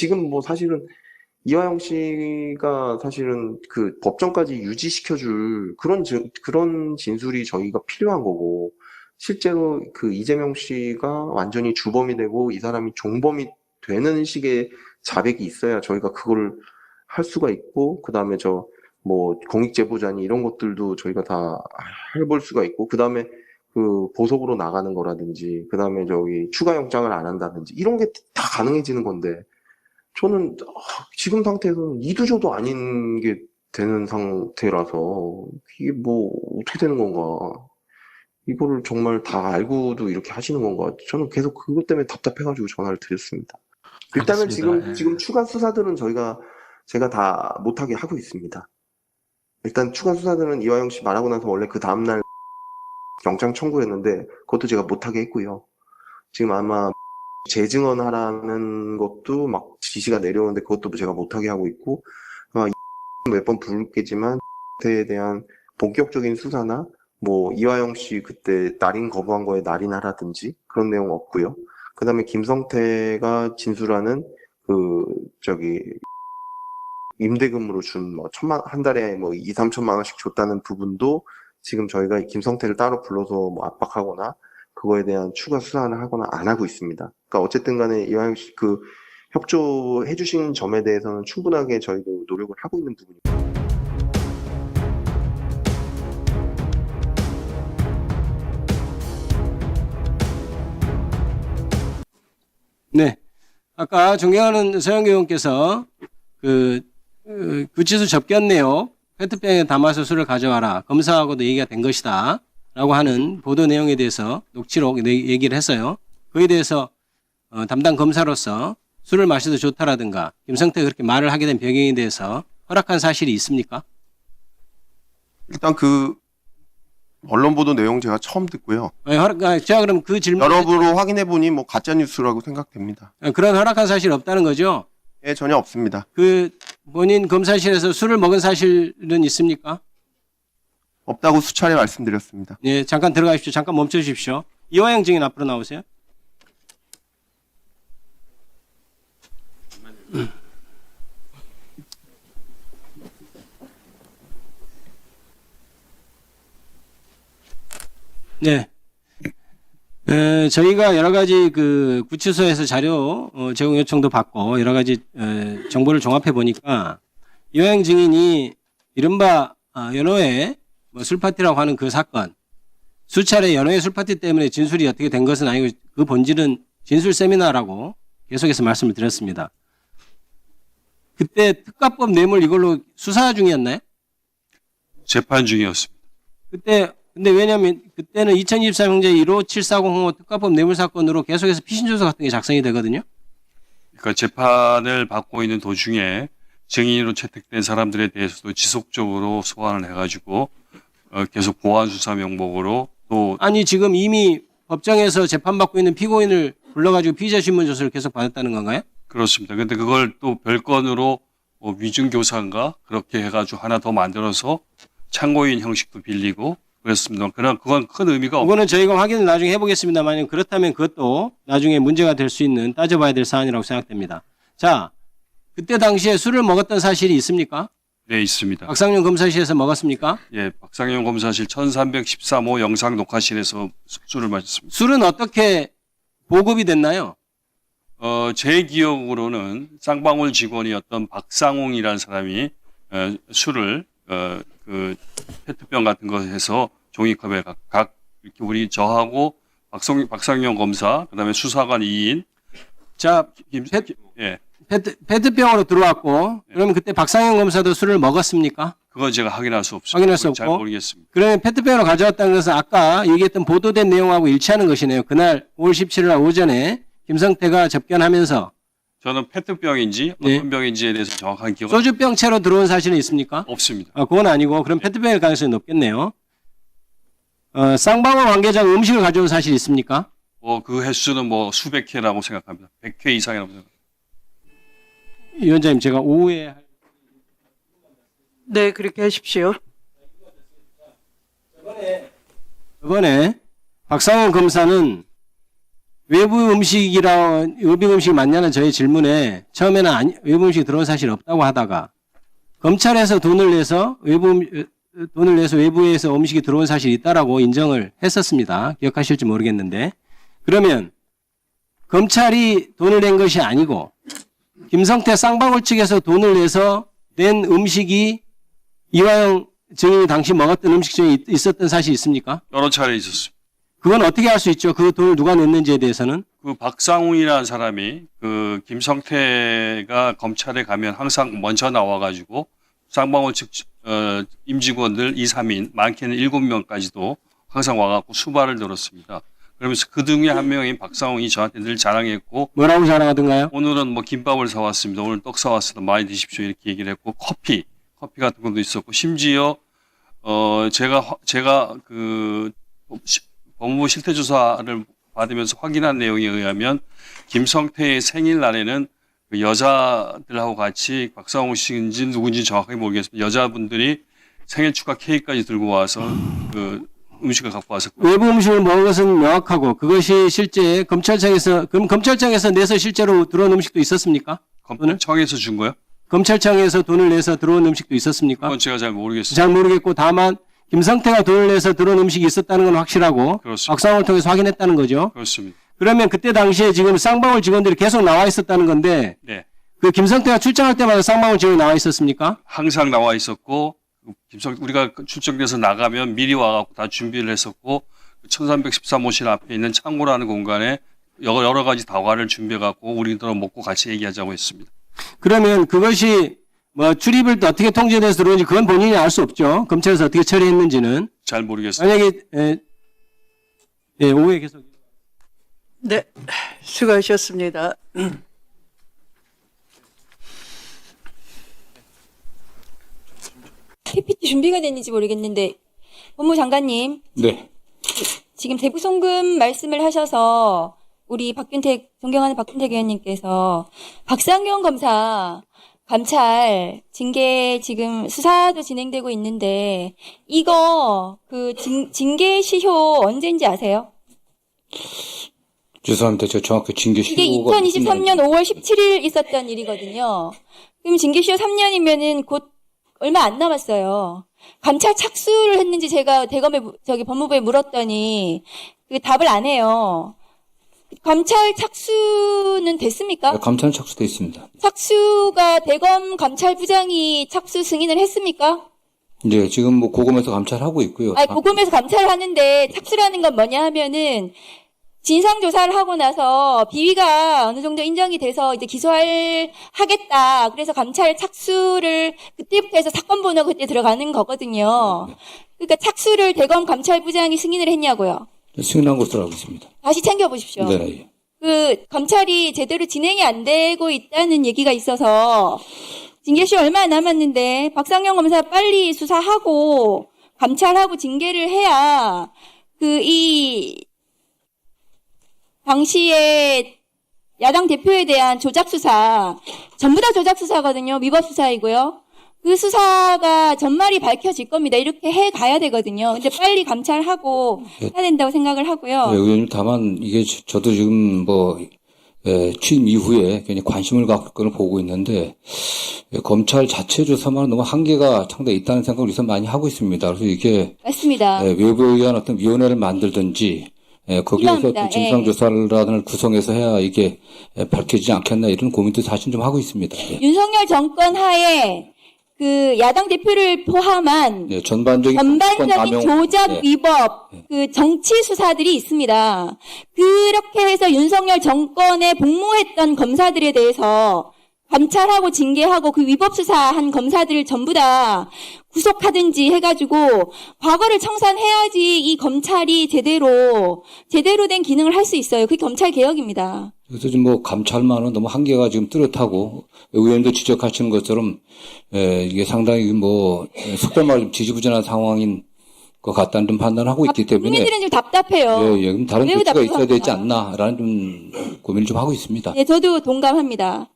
지금 뭐 사실은 이화영 씨가 사실은 그 법정까지 유지시켜줄 그런 진술이 저희가 필요한 거고, 실제로 그 이재명 씨가 완전히 주범이 되고 이 사람이 종범이 되는 식의 자백이 있어야 저희가 그걸 할 수가 있고, 그 다음에 뭐 공익제보자니 이런 것들도 저희가 다 해볼 수가 있고, 그 다음에 그 보석으로 나가는 거라든지, 그 다음에 추가 영장을 안 한다든지 이런 게 다 가능해지는 건데, 저는 지금 상태에서는 이도저도 아닌 게 되는 상태라서 이게 뭐 어떻게 되는 건가? 이거를 정말 다 알고도 이렇게 하시는 건가? 저는 계속 그것 때문에 답답해가지고 전화를 드렸습니다. 일단은 알겠습니다. 지금 추가 수사들은 제가 다 못하게 하고 있습니다. 일단 추가 수사들은 이화영 씨 말하고 나서 원래 그 다음날 영장 청구했는데 그것도 제가 못하게 했고요. 지금 아마 재증언하라는 것도 막 지시가 내려오는데 그것도 제가 못하게 하고 있고, 몇 번 부르겠지만 에 대한 본격적인 수사나 뭐 이화영 씨 그때 날인 거부한 거에 날인하라든지 그런 내용 없고요. 그 다음에 김성태가 진술하는 임대금으로 준 뭐 한 달에 뭐 2, 3천만 원씩 줬다는 부분도 지금 저희가 김성태를 따로 불러서 뭐 압박하거나 그거에 대한 추가 수사를 하거나 안 하고 있습니다. 그러니까 어쨌든 간에 이화영 씨 협조해 주신 점에 대해서는 충분하게 저희도 노력을 하고 있는 부분입니다. 네. 아까 존경하는 서영 의원께서 구치소 접견 페트병에 담아서 술을 가져와라. 검사하고도 얘기가 된 것이다. 라고 하는 보도 내용에 대해서 녹취록 얘기를 했어요. 그에 대해서 담당 검사로서 술을 마셔도 좋다라든가 김성태가 그렇게 말을 하게 된 배경에 대해서 허락한 사실이 있습니까? 일단 언론 보도 내용 제가 처음 듣고요. 제가 그럼 그 질문 여러분으로 확인해 보니 뭐 가짜 뉴스라고 생각됩니다. 그런 허락한 사실이 없다는 거죠? 예, 전혀 없습니다. 본인 검사실에서 술을 먹은 사실은 있습니까? 없다고 수차례 말씀드렸습니다. 네, 잠깐 들어가십시오. 잠깐 멈춰 주십시오. 이화영 증인 앞으로 나오세요. 네. 저희가 여러 가지 구치소에서 자료 제공 요청도 받고 여러 가지 정보를 종합해 보니까 이화영 증인이 이른바 연호회 술파티라고 하는 그 사건, 수차례 연호회 술파티 때문에 진술이 어떻게 된 것은 아니고 그 본질은 진술 세미나라고 계속해서 말씀을 드렸습니다. 그때 특가법 뇌물 이걸로 수사 중이었나요? 재판 중이었습니다. 근데 왜냐하면 그때는 2023년제 15740 특가법 뇌물 사건으로 계속해서 피신조서 같은 게 작성이 되거든요. 그러니까 재판을 받고 있는 도중에 증인으로 채택된 사람들에 대해서도 지속적으로 소환을 해가지고 계속 보안 수사 명목으로 또 아니 지금 이미 법정에서 재판받고 있는 피고인을 불러가지고 피의자 신문 조서를 계속 받았다는 건가요? 그렇습니다. 근데 그걸 또 별건으로 뭐 위증교사인가 그렇게 해가지고 하나 더 만들어서 참고인 형식도 빌리고 그랬습니다. 그러나 그건 큰 의미가 없고 그거는 저희가 확인을 나중에 해보겠습니다만 그렇다면 그것도 나중에 문제가 될 수 있는 따져봐야 될 사안이라고 생각됩니다. 자, 그때 당시에 술을 먹었던 사실이 있습니까? 네, 있습니다. 박상용 검사실에서 먹었습니까? 예, 박상용 검사실 1313호 영상 녹화실에서 술을 마셨습니다. 술은 어떻게 보급이 됐나요? 제 기억으로는 쌍방울 직원이었던 박상홍이라는 사람이 술을 그 페트병 같은 거 해서 종이컵에 각 이렇게 우리 저하고 박상용 검사 그다음에 수사관 2인 자, 예. 페트병으로 들어왔고 그러면 그때 박상용 검사도 술을 먹었습니까? 그건 제가 확인할 수 없습니다. 확인할 수 잘 없고. 모르겠습니다. 그러면 페트병으로 가져왔다는 것은 아까 얘기했던 보도된 내용하고 일치하는 것이네요. 그날 5월 17일 날 오전에 김성태가 접견하면서 저는 페트병인지 네. 어떤 병인지에 대해서 정확한 기억은 소주병 채로 들어온 사실은 있습니까? 없습니다. 그건 아니고 그럼 페트병일 가능성이 높겠네요. 쌍방울 관계자가 음식을 가져온 사실이 있습니까? 그 횟수는 뭐 수백 회라고 생각합니다. 100회 이상이라고 생각합니다. 위원장님 제가 오후에 네, 그렇게 하십시오. 이번에 박상원 검사는 외부 음식이 맞냐는 저의 질문에 처음에는 외부 음식이 들어온 사실이 없다고 하다가 검찰에서 돈을 내서 외부에서 음식이 들어온 사실이 있다라고 인정을 했었습니다. 기억하실지 모르겠는데. 그러면 검찰이 돈을 낸 것이 아니고 김성태 쌍방울 측에서 돈을 내서 낸 음식이 이화영 증인이 당시 먹었던 음식 중에 있었던 사실이 있습니까? 여러 차례 있었습니다. 그건 어떻게 할 수 있죠? 그 돈을 누가 냈는지에 대해서는? 그 박상훈이라는 사람이 그 김성태가 검찰에 가면 항상 먼저 나와가지고 쌍방울 측 임직원들 2, 3인, 많게는 7명까지도 항상 와갖고 수발을 들었습니다. 그러면서 그 중에 한 명인 박상훈이 저한테 늘 자랑했고, 뭐라고 자랑하던가요? 오늘은 뭐 김밥을 사왔습니다. 오늘 떡 사왔습니다. 많이 드십시오. 이렇게 얘기를 했고, 커피 같은 것도 있었고, 심지어 제가 그 법무부 실태조사를 받으면서 확인한 내용에 의하면 김성태의 생일날에는 그 여자들하고 같이 박상훈 씨인지 누군지 정확하게 모르겠습니다. 여자분들이 생일 축하 케이크까지 들고 와서 그 음식을 갖고 와서 외부 음식을 먹은 것은 명확하고 그것이 실제 검찰청에서 내서 실제로 들어온 음식도 있었습니까? 검찰청에서 준 거요? 검찰청에서 돈을 내서 들어온 음식도 있었습니까? 그건 제가 잘 모르겠습니다. 잘 모르겠고 다만 김성태가 돈을 내서 들어온 음식이 있었다는 건 확실하고 그렇습니다. 박상훈을 통해서 확인했다는 거죠. 그렇습니다. 그러면 그때 당시에 지금 쌍방울 직원들이 계속 나와 있었다는 건데 네. 그 김성태가 출장할 때마다 쌍방울 직원이 나와 있었습니까? 항상 나와 있었고 우리가 출정돼서 나가면 미리 와갖고 다 준비를 했었고 1313호실 앞에 있는 창고라는 공간에 여러 가지 다과를 준비해갖고 우리들은 먹고 같이 얘기하자고 했습니다. 그러면 그것이 뭐 출입을 어떻게 통제돼서 들어오는지 그건 본인이 알 수 없죠. 검찰에서 어떻게 처리했는지는. 잘 모르겠습니다. 만약에 오해 계속. 네, 수고하셨습니다. PPT 준비가 됐는지 모르겠는데 법무장관님 네. 지금 대북송금 말씀을 하셔서 우리 존경하는 박균택 의원님께서 박상경 검사 감찰 징계 지금 수사도 진행되고 있는데 이거 그 징계 시효 언제인지 아세요? 죄송합니다. 제가 정확히 징계 이게 시효가 2023년 5월 17일 있었던 일이거든요. 그럼 징계 시효 3년이면은 곧 얼마 안 남았어요. 감찰 착수를 했는지 제가 법무부에 물었더니 그 답을 안 해요. 감찰 착수는 됐습니까? 네, 감찰은 착수돼 있습니다. 착수가 대검 감찰부장이 착수 승인을 했습니까? 네, 지금 뭐 고검에서 감찰하고 있고요. 아니, 고검에서 감찰을 하는데 착수라는 건 뭐냐 하면은 진상조사를 하고 나서 비위가 어느 정도 인정이 돼서 이제 하겠다. 그래서 감찰 착수를 그때부터 해서 사건 번호 그때 들어가는 거거든요. 그러니까 착수를 대검 감찰부장이 승인을 했냐고요. 승인한 것으로 알고 있습니다. 다시 챙겨보십시오. 네. 그 검찰이 제대로 진행이 안 되고 있다는 얘기가 있어서 징계시 얼마 안 남았는데 박상영 검사 빨리 수사하고 감찰하고 징계를 해야 당시에 야당 대표에 대한 조작 수사 전부 다 조작 수사거든요. 위법 수사이고요. 그 수사가 전말이 밝혀질 겁니다. 이렇게 해 가야 되거든요. 근데 빨리 감찰하고 해야 된다고 생각을 하고요. 네, 의원님 다만 이게 저도 지금 취임 이후에 굉장히 관심을 갖고 보고 있는데 검찰 자체 조사만 너무 한계가 상당히 있다는 생각을 우선 많이 하고 있습니다. 그래서 이게 맞습니다. 외부에 의한 어떤 위원회를 만들든지 거기에서 필요합니다. 진상조사를 구성해서 해야 이게 밝혀지지 않겠나 이런 고민도 사실 좀 하고 있습니다. 네. 윤석열 정권 하에 그 야당 대표를 포함한 네, 전반적인 조작 위법 그 정치 수사들이 있습니다. 그렇게 해서 윤석열 정권에 복무했던 검사들에 대해서 감찰하고 징계하고 그 위법 수사한 검사들을 전부 다 구속하든지 해가지고 과거를 청산해야지 이 검찰이 제대로 된 기능을 할 수 있어요. 그게 검찰 개혁입니다. 그래서 지금 감찰만은 너무 한계가 지금 뚜렷하고 의원도 지적하시는 것처럼 이게 상당히 속된 말로 지지부진한 상황인 것 같다는 좀 판단하고 있기 때문에 국민들은 좀 답답해요. 그럼 다른 조치가 있어야 되지 않나라는 좀 고민을 좀 하고 있습니다. 네, 저도 동감합니다.